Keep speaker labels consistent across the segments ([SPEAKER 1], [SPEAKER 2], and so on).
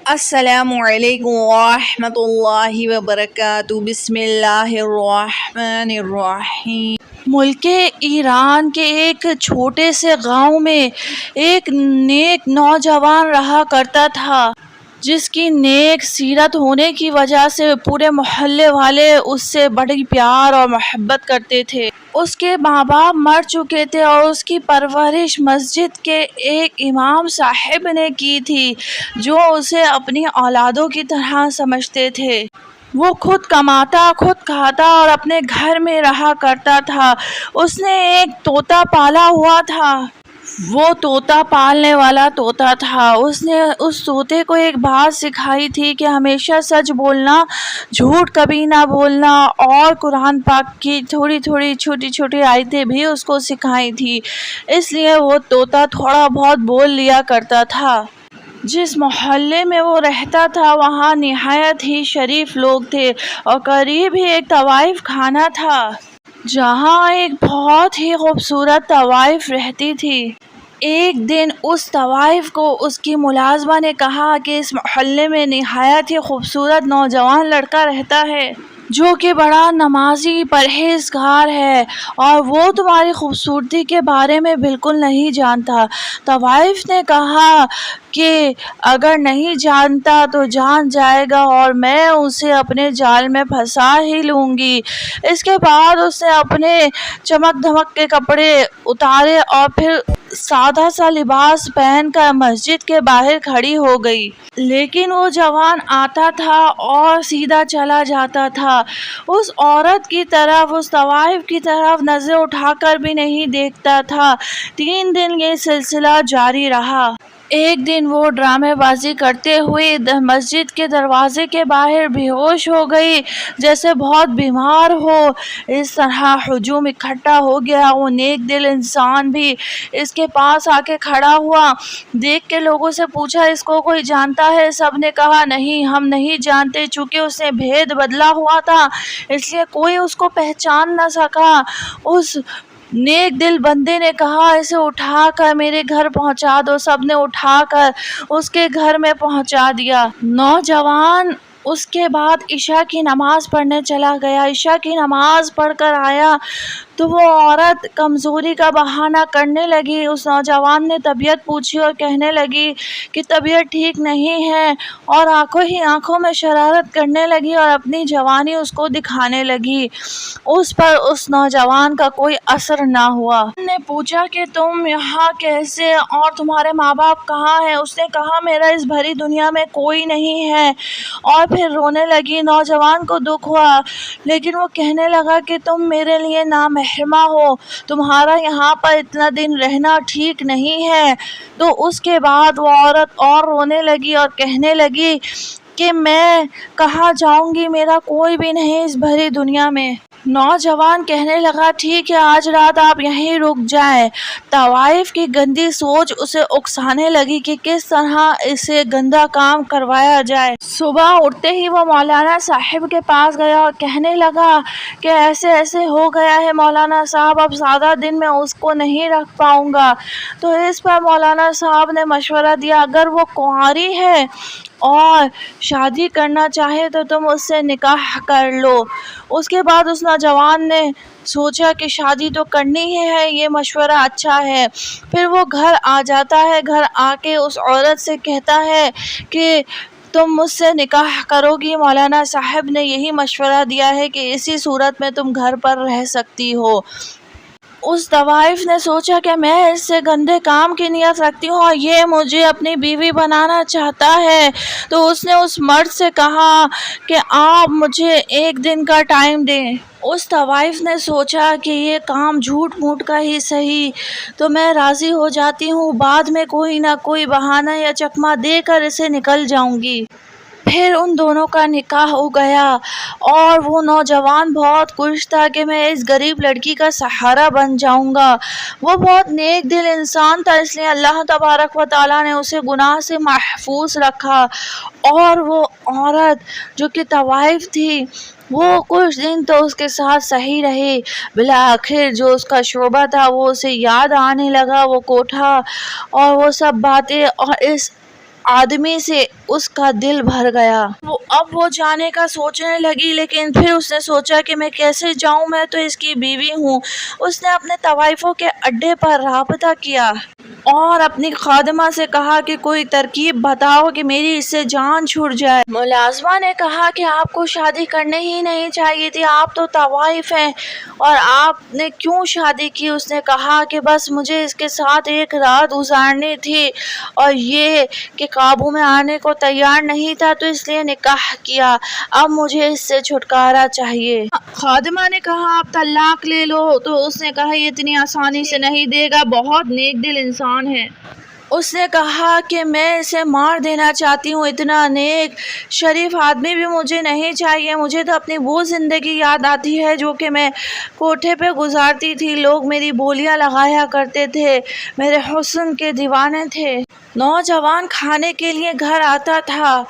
[SPEAKER 1] السلام علیکم ورحمۃ اللہ وبرکاتہ۔ بسم اللہ الرحمن الرحیم۔ ملک ایران کے ایک چھوٹے سے گاؤں میں ایک نیک نوجوان رہا کرتا تھا، جس کی نیک سیرت ہونے کی وجہ سے پورے محلے والے اس سے بڑی پیار اور محبت کرتے تھے۔ اس کے ماں باپ مر چکے تھے اور اس کی پرورش مسجد کے ایک امام صاحب نے کی تھی، جو اسے اپنی اولادوں کی طرح سمجھتے تھے۔ وہ خود کماتا، خود کھاتا اور اپنے گھر میں رہا کرتا تھا۔ اس نے ایک طوطا پالا ہوا تھا۔ وہ طوطا پالنے والا طوطا تھا۔ اس نے اس طوطے کو ایک بات سکھائی تھی کہ ہمیشہ سچ بولنا، جھوٹ کبھی نہ بولنا، اور قرآن پاک کی تھوڑی تھوڑی چھوٹی چھوٹی آیتیں بھی اس کو سکھائی تھی۔ اس لیے وہ طوطا تھوڑا بہت بول لیا کرتا تھا۔ جس محلے میں وہ رہتا تھا وہاں نہایت ہی شریف لوگ تھے، اور قریب ہی ایک طوائف خانہ تھا، جہاں ایک بہت ہی خوبصورت طوائف رہتی تھی۔ ایک دن اس طوائف کو اس کی ملازمہ نے کہا کہ اس محلے میں نہایت ہی خوبصورت نوجوان لڑکا رہتا ہے، جو کہ بڑا نمازی پرہیزگار ہے، اور وہ تمہاری خوبصورتی کے بارے میں بالکل نہیں جانتا۔ طوائف نے کہا کہ اگر نہیں جانتا تو جان جائے گا، اور میں اسے اپنے جال میں پھنسا ہی لوں گی۔ اس کے بعد اس نے اپنے چمک دھمک کے کپڑے اتارے اور پھر سادہ سا لباس پہن کر مسجد کے باہر کھڑی ہو گئی۔ لیکن وہ جوان آتا تھا اور سیدھا چلا جاتا تھا، اس عورت کی طرف، اس طوائف کی طرف نظر اٹھا کر بھی نہیں دیکھتا تھا۔ 3 دن یہ سلسلہ جاری رہا۔ ایک دن وہ ڈرامے بازی کرتے ہوئے مسجد کے دروازے کے باہر بے ہوش ہو گئی، جیسے بہت بیمار ہو۔ اس طرح ہجوم اکٹھا ہو گیا۔ وہ نیک دل انسان بھی اس کے پاس آ کے کھڑا ہوا۔ دیکھ کے لوگوں سے پوچھا، اس کو کوئی جانتا ہے؟ سب نے کہا نہیں، ہم نہیں جانتے۔ چونکہ اس نے بھید بدلا ہوا تھا، اس لیے کوئی اس کو پہچان نہ سکا۔ اس نیک دل بندے نے کہا، اسے اٹھا کر میرے گھر پہنچا دو۔ سب نے اٹھا کر اس کے گھر میں پہنچا دیا۔ نوجوان اس کے بعد عشاء کی نماز پڑھنے چلا گیا۔ عشاء کی نماز پڑھ کر آیا تو وہ عورت کمزوری کا بہانہ کرنے لگی۔ اس نوجوان نے طبیعت پوچھی اور کہنے لگی کہ طبیعت ٹھیک نہیں ہے، اور آنکھوں ہی آنکھوں میں شرارت کرنے لگی اور اپنی جوانی اس کو دکھانے لگی۔ اس پر اس نوجوان کا کوئی اثر نہ ہوا۔ انہوں نے پوچھا کہ تم یہاں کیسے، اور تمہارے ماں باپ کہاں ہیں؟ اس نے کہا میرا اس بھری دنیا میں کوئی نہیں ہے، اور پھر رونے لگی۔ نوجوان کو دکھ ہوا، لیکن وہ کہنے لگا کہ تم میرے لیے نامحرمہ ہو، تمہارا یہاں پر اتنا دن رہنا ٹھیک نہیں ہے۔ تو اس کے بعد وہ عورت اور رونے لگی اور کہنے لگی کہ میں کہاں جاؤں گی، میرا کوئی بھی نہیں اس بھری دنیا میں۔ نوجوان کہنے لگا ٹھیک ہے، آج رات آپ یہیں رک جائیں۔ طوائف کی گندی سوچ اسے اکسانے لگی کہ کس طرح اسے گندا کام کروایا جائے۔ صبح اٹھتے ہی وہ مولانا صاحب کے پاس گیا اور کہنے لگا کہ ایسے ایسے ہو گیا ہے مولانا صاحب، اب زیادہ دن میں اس کو نہیں رکھ پاؤں گا۔ تو اس پر مولانا صاحب نے مشورہ دیا، اگر وہ کنواری ہے اور شادی کرنا چاہے تو تم اس سے نکاح کر لو۔ اس کے بعد اس نوجوان نے سوچا کہ شادی تو کرنی ہی ہے، یہ مشورہ اچھا ہے۔ پھر وہ گھر آ جاتا ہے، گھر آ کے اس عورت سے کہتا ہے کہ تم مجھ سے نکاح کرو گی؟ مولانا صاحب نے یہی مشورہ دیا ہے کہ اسی صورت میں تم گھر پر رہ سکتی ہو۔ اس طوائف نے سوچا کہ میں اس سے گندے کام کی نیت رکھتی ہوں اور یہ مجھے اپنی بیوی بنانا چاہتا ہے، تو اس نے اس مرد سے کہا کہ آپ مجھے 1 دن کا ٹائم دیں۔ اس طوائف نے سوچا کہ یہ کام جھوٹ موٹ کا ہی صحیح، تو میں راضی ہو جاتی ہوں، بعد میں کوئی نہ کوئی بہانہ یا چکمہ دے کر اسے نکل جاؤں گی۔ پھر ان دونوں کا نکاح ہو گیا، اور وہ نوجوان بہت خوش تھا کہ میں اس غریب لڑکی کا سہارا بن جاؤں گا۔ وہ بہت نیک دل انسان تھا، اس لیے اللہ تبارک و تعالیٰ نے اسے گناہ سے محفوظ رکھا۔ اور وہ عورت جو کہ طوائف تھی، وہ کچھ دن تو اس کے ساتھ صحیح رہی، بالآخر جو اس کا شعبہ تھا وہ اسے یاد آنے لگا، وہ کوٹھا اور وہ سب باتیں، اور اس آدمی سے اس کا دل بھر گیا۔ اب وہ جانے کا سوچنے لگی، لیکن پھر اس نے سوچا کہ میں کیسے جاؤں، میں تو اس کی بیوی ہوں۔ اس نے اپنے طوائفوں کے اڈے پر رابطہ کیا اور اپنی خادمہ سے کہا کہ کوئی ترکیب بتاؤ کہ میری اس سے جان چھوٹ جائے۔ ملازمہ نے کہا کہ آپ کو شادی کرنے ہی نہیں چاہیے تھی، آپ تو طوائف ہیں اور آپ نے کیوں شادی کی؟ اس نے کہا کہ بس مجھے اس کے ساتھ ایک رات گزارنی تھی اور یہ کہ قابو میں آنے کو تیار نہیں تھا تو اس لیے نکاح کیا، اب مجھے اس سے چھٹکارا چاہیے۔ خادمہ نے کہا آپ طلاق لے لو، تو اس نے کہا یہ اتنی آسانی سے نہیں دے گا، بہت نیک دل انسان ہے۔ اس نے کہا کہ میں اسے مار دینا چاہتی ہوں، اتنا نیک شریف آدمی بھی مجھے نہیں چاہیے، مجھے تو اپنی وہ زندگی یاد آتی ہے جو کہ میں کوٹھے پہ گزارتی تھی، لوگ میری بولیاں لگایا کرتے تھے، میرے حسن کے دیوانے تھے۔ نوجوان کھانے کے لیے گھر آتا تھا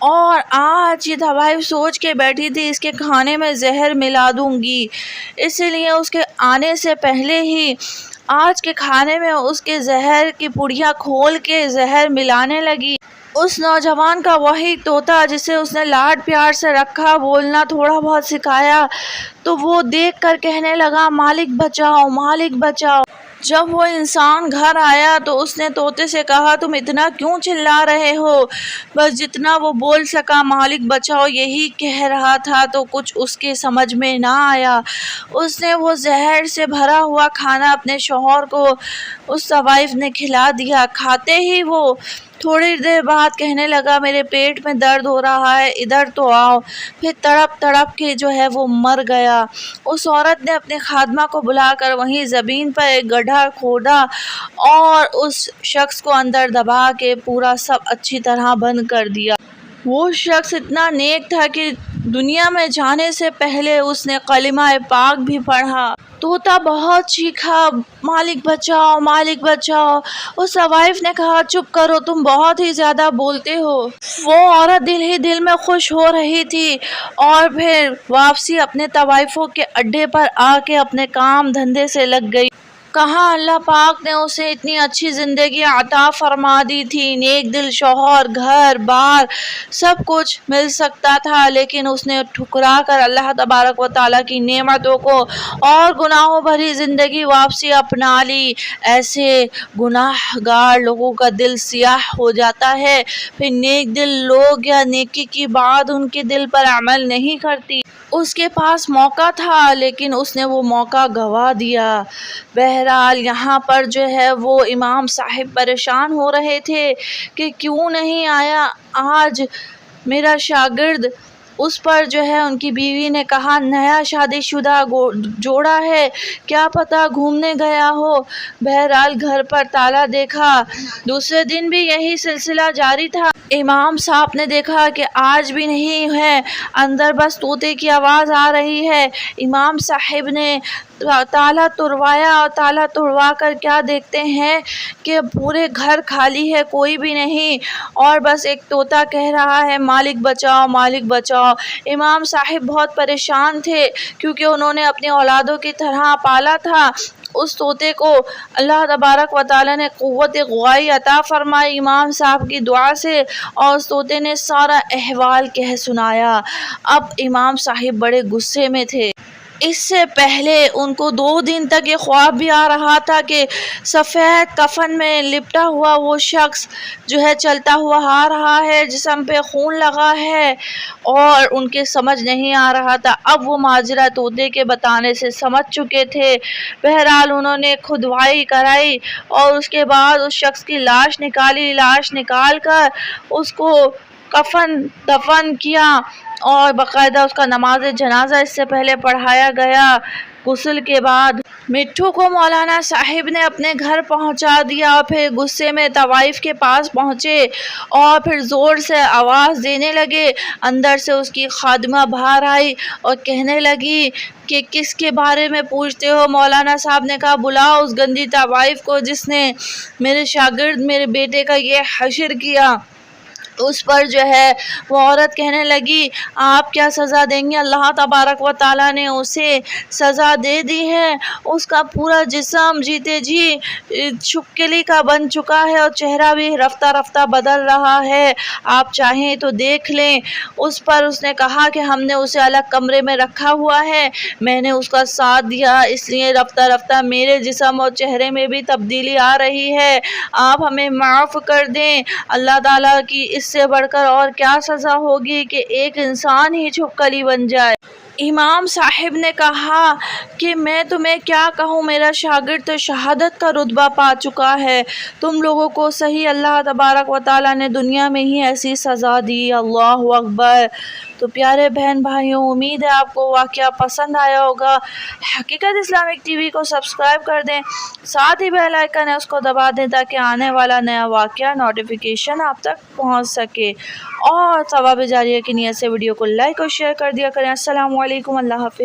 [SPEAKER 1] اور آج یہ طوائف سوچ کے بیٹھی تھی اس کے کھانے میں زہر ملا دوں گی، اسی لیے اس کے آنے سے پہلے ہی آج کے کھانے میں اس کے زہر کی پڑیاں کھول کے زہر ملانے لگی۔ اس نوجوان کا وہی طوطا جسے اس نے لاڈ پیار سے رکھا، بولنا تھوڑا بہت سکھایا، تو وہ دیکھ کر کہنے لگا مالک بچاؤ، مالک بچاؤ۔ جب وہ انسان گھر آیا تو اس نے طوطے سے کہا تم اتنا کیوں چلا رہے ہو؟ بس جتنا وہ بول سکا مالک بچاؤ یہی کہہ رہا تھا، تو کچھ اس کے سمجھ میں نہ آیا۔ اس نے وہ زہر سے بھرا ہوا کھانا اپنے شوہر کو اس طوائف نے کھلا دیا۔ کھاتے ہی وہ تھوڑی دیر بعد کہنے لگا میرے پیٹ میں درد ہو رہا ہے، ادھر تو آؤ۔ پھر تڑپ تڑپ کے جو ہے وہ مر گیا۔ اس عورت نے اپنے خادمہ کو بلا کر وہیں زمین پر ایک گڈھا کھودا اور اس شخص کو اندر دبا کے پورا سب اچھی طرح بند کر دیا۔ وہ شخص اتنا نیک تھا کہ دنیا میں جانے سے پہلے اس نے کلمہ پاک بھی پڑھا۔ طوطا بہت چیخا مالک بچاؤ، مالک بچاؤ۔ اس طوائف نے کہا چپ کرو، تم بہت ہی زیادہ بولتے ہو۔ وہ عورت دل ہی دل میں خوش ہو رہی تھی اور پھر واپسی اپنے طوائفوں کے اڈے پر آ کے اپنے کام دھندے سے لگ گئی۔ کہاں اللہ پاک نے اسے اتنی اچھی زندگی عطا فرما دی تھی، نیک دل شوہر، گھر بار سب کچھ مل سکتا تھا، لیکن اس نے ٹھکرا کر اللہ تبارک و تعالیٰ کی نعمتوں کو اور گناہوں بھری زندگی واپسی اپنا لی۔ ایسے گناہ گار لوگوں کا دل سیاہ ہو جاتا ہے، پھر نیک دل لوگ یا نیکی کی بات ان کے دل پر عمل نہیں کرتی۔ اس کے پاس موقع تھا لیکن اس نے وہ موقع گنوا دیا۔ بہرحال یہاں پر جو ہے وہ امام صاحب پریشان ہو رہے تھے کہ کیوں نہیں آیا آج میرا شاگرد۔ اس پر جو ہے ان کی بیوی نے کہا نیا شادی شدہ جوڑا ہے، کیا پتہ گھومنے گیا ہو۔ بہرحال گھر پر تالا دیکھا، دوسرے دن بھی یہی سلسلہ جاری تھا۔ امام صاحب نے دیکھا کہ آج بھی نہیں ہے، اندر بس طوطے کی آواز آ رہی ہے۔ امام صاحب نے تالا تڑوایا اور تالا تڑوا کر کیا دیکھتے ہیں کہ پورے گھر خالی ہے، کوئی بھی نہیں اور بس ایک طوطا کہہ رہا ہے مالک بچاؤ، مالک بچاؤ۔ امام صاحب بہت پریشان تھے کیونکہ انہوں نے اپنی اولادوں کی طرح پالا تھا۔ اس طوطے کو اللہ تبارک و تعالیٰ نے قوت غوائی عطا فرمائی امام صاحب کی دعا سے، اور اس طوطے نے سارا احوال کہہ سنایا۔ اب امام صاحب بڑے غصے میں تھے۔ اس سے پہلے ان کو 2 دن تک یہ خواب بھی آ رہا تھا کہ سفید کفن میں لپٹا ہوا وہ شخص جو ہے چلتا ہوا آ رہا ہے، جسم پہ خون لگا ہے، اور ان کے سمجھ نہیں آ رہا تھا۔ اب وہ ماجرا طوطے کے بتانے سے سمجھ چکے تھے۔ بہرحال انہوں نے کھدوائی کرائی اور اس کے بعد اس شخص کی لاش نکالی، لاش نکال کر اس کو کفن دفن کیا اور باقاعدہ اس کا نماز جنازہ اس سے پہلے پڑھایا گیا۔ غسل کے بعد مٹھو کو مولانا صاحب نے اپنے گھر پہنچا دیا اور پھر غصے میں طوائف کے پاس پہنچے اور پھر زور سے آواز دینے لگے۔ اندر سے اس کی خادمہ باہر آئی اور کہنے لگی کہ کس کے بارے میں پوچھتے ہو؟ مولانا صاحب نے کہا بلاؤ اس گندی طوائف کو جس نے میرے شاگرد میرے بیٹے کا یہ حشر کیا۔ اس پر جو ہے وہ عورت کہنے لگی آپ کیا سزا دیں گے؟ اللہ تبارک و تعالیٰ نے اسے سزا دے دی ہے، اس کا پورا جسم جیتے جی چھپکلی کا بن چکا ہے اور چہرہ بھی رفتہ رفتہ بدل رہا ہے، آپ چاہیں تو دیکھ لیں۔ اس پر اس نے کہا کہ ہم نے اسے الگ کمرے میں رکھا ہوا ہے، میں نے اس کا ساتھ دیا اس لیے رفتہ رفتہ میرے جسم اور چہرے میں بھی تبدیلی آ رہی ہے، آپ ہمیں معاف کر دیں۔ اللہ تعالیٰ کی اس سے بڑھ کر اور کیا سزا ہوگی کہ ایک انسان ہی چھپکلی بن جائے۔ امام صاحب نے کہا کہ میں تمہیں کیا کہوں، میرا شاگرد تو شہادت کا رتبہ پا چکا ہے، تم لوگوں کو صحیح اللہ تبارک و تعالیٰ نے دنیا میں ہی ایسی سزا دی۔ اللہ اکبر۔ تو پیارے بہن بھائیوں، امید ہے آپ کو واقعہ پسند آیا ہوگا۔ حقیقت اسلامک ٹی وی کو سبسکرائب کر دیں، ساتھ ہی بیل آئیکن ہے اس کو دبا دیں تاکہ آنے والا نیا واقعہ نوٹیفیکیشن آپ تک پہنچ سکے، اور ثواب جاریہ کی نیت سے ویڈیو کو لائک اور شیئر کر دیا کریں۔ السلام علیکم، اللہ حافظ۔